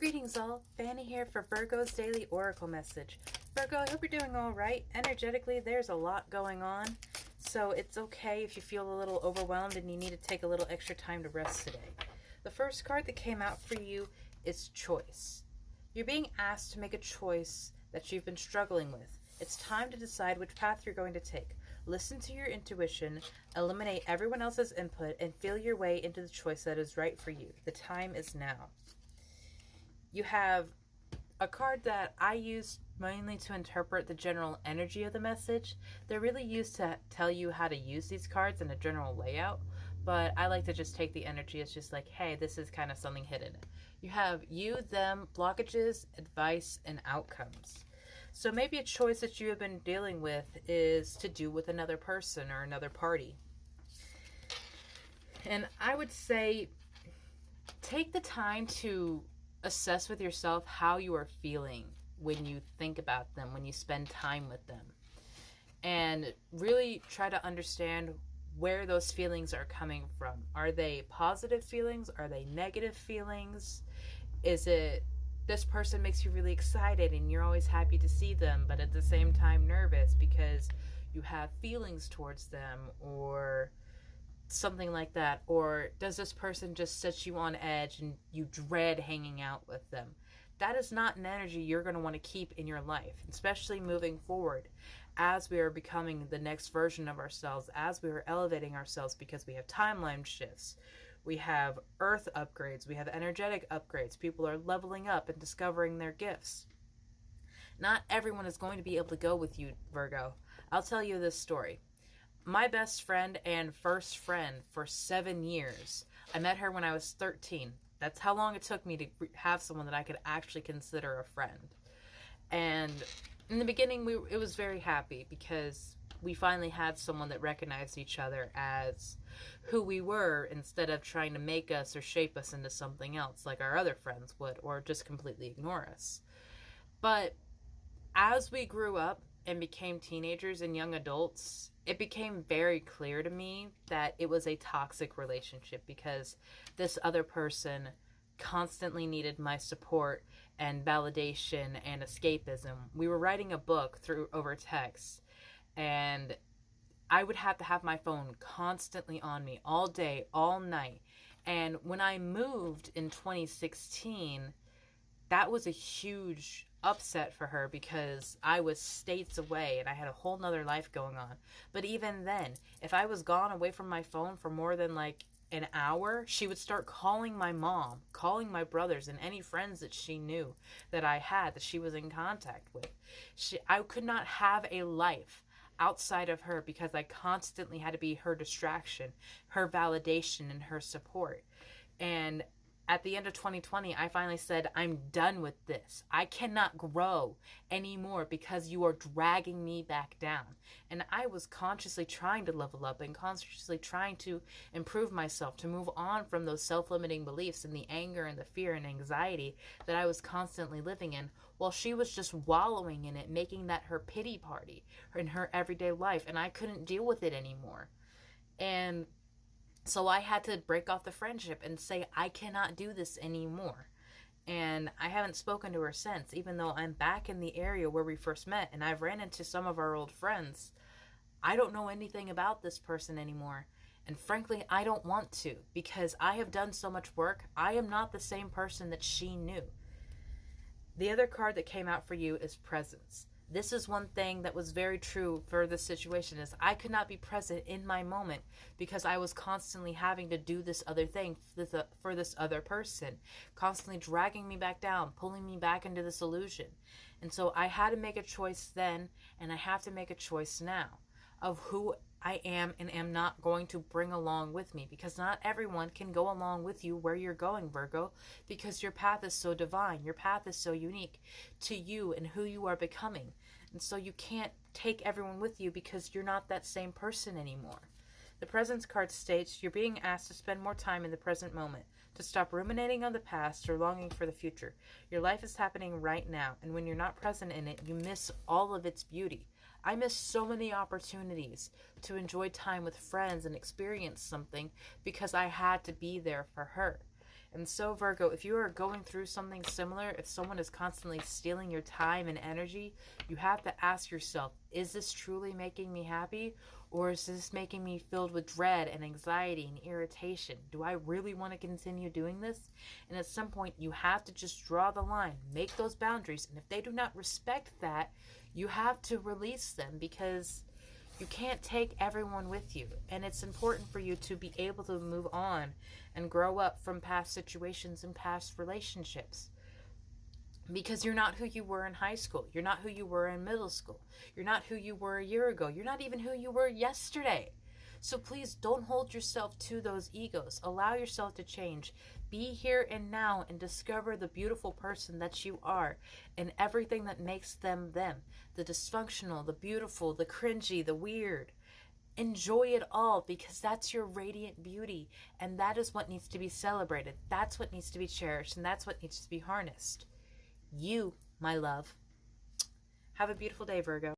Greetings all, Fanny here for Virgo's Daily Oracle Message. Virgo, I hope you're doing alright. Energetically, there's a lot going on, so it's okay if you feel a little overwhelmed and you need to take a little extra time to rest today. The first card that came out for you is Choice. You're being asked to make a choice that you've been struggling with. It's time to decide which path you're going to take. Listen to your intuition, eliminate everyone else's input, and feel your way into the choice that is right for you. The time is now. You have a card that I use mainly to interpret the general energy of the message. They're really used to tell you how to use these cards in a general layout, but I like to just take the energy as just like, hey, this is kind of something hidden. You have you, them, blockages, advice, and outcomes. So maybe a choice that you have been dealing with is to do with another person or another party. And I would say take the time to assess with yourself how you are feeling when you think about them, when you spend time with them. And really try to understand where those feelings are coming from. Are they positive feelings? Are they negative feelings? Is it this person makes you really excited and you're always happy to see them, but at the same time nervous because you have feelings towards them or something like that? Or does this person just set you on edge and you dread hanging out with them? That is not an energy you're going to want to keep in your life, especially moving forward as we are becoming the next version of ourselves, as we are elevating ourselves, because we have timeline shifts, we have earth upgrades, we have energetic upgrades, people are leveling up and discovering their gifts. Not everyone is going to be able to go with you, Virgo. I'll tell you this story. My best friend and first friend for 7 years. I met her when I was 13. That's how long it took me to have someone that I could actually consider a friend. And in the beginning, it was very happy because we finally had someone that recognized each other as who we were instead of trying to make us or shape us into something else like our other friends would, or just completely ignore us. But as we grew up and became teenagers and young adults, it became very clear to me that it was a toxic relationship because this other person constantly needed my support and validation and escapism. We were writing a book over text, and I would have to have my phone constantly on me all day, all night. And when I moved in 2016, that was a huge upset for her because I was states away and I had a whole nother life going on. But even then, if I was gone away from my phone for more than like an hour, she would start calling my mom, calling my brothers, and any friends that she knew that I had, that she was in contact with. I could not have a life outside of her because I constantly had to be her distraction, her validation, and her support. And at the end of 2020, I finally said, I'm done with this. I cannot grow anymore because you are dragging me back down. And I was consciously trying to level up and consciously trying to improve myself, to move on from those self-limiting beliefs and the anger and the fear and anxiety that I was constantly living in, while she was just wallowing in it, making that her pity party in her everyday life. And I couldn't deal with it anymore. And so I had to break off the friendship and say, I cannot do this anymore. And I haven't spoken to her since, even though I'm back in the area where we first met and I've ran into some of our old friends. I don't know anything about this person anymore. And frankly, I don't want to, because I have done so much work. I am not the same person that she knew. The other card that came out for you is Presence. This is one thing that was very true for this situation, is I could not be present in my moment because I was constantly having to do this other thing for this other person, constantly dragging me back down, pulling me back into this illusion. And so I had to make a choice then, and I have to make a choice now of who I am and am not going to bring along with me, because not everyone can go along with you where you're going, Virgo, because your path is so divine. Your path is so unique to you and who you are becoming. And so you can't take everyone with you because you're not that same person anymore. The Presence card states you're being asked to spend more time in the present moment, to stop ruminating on the past or longing for the future. Your life is happening right now, and when you're not present in it, you miss all of its beauty. I missed so many opportunities to enjoy time with friends and experience something because I had to be there for her. And so, Virgo, if you are going through something similar, if someone is constantly stealing your time and energy, you have to ask yourself, is this truly making me happy? Or is this making me filled with dread and anxiety and irritation? Do I really want to continue doing this? And at some point, you have to just draw the line, make those boundaries. And if they do not respect that, you have to release them, because you can't take everyone with you. And it's important for you to be able to move on and grow up from past situations and past relationships. Because you're not who you were in high school. You're not who you were in middle school. You're not who you were a year ago. You're not even who you were yesterday. So please don't hold yourself to those egos. Allow yourself to change. Be here and now and discover the beautiful person that you are and everything that makes them them. The dysfunctional, the beautiful, the cringy, the weird. Enjoy it all, because that's your radiant beauty, and that is what needs to be celebrated. That's what needs to be cherished, and that's what needs to be harnessed. You, my love. Have a beautiful day, Virgo.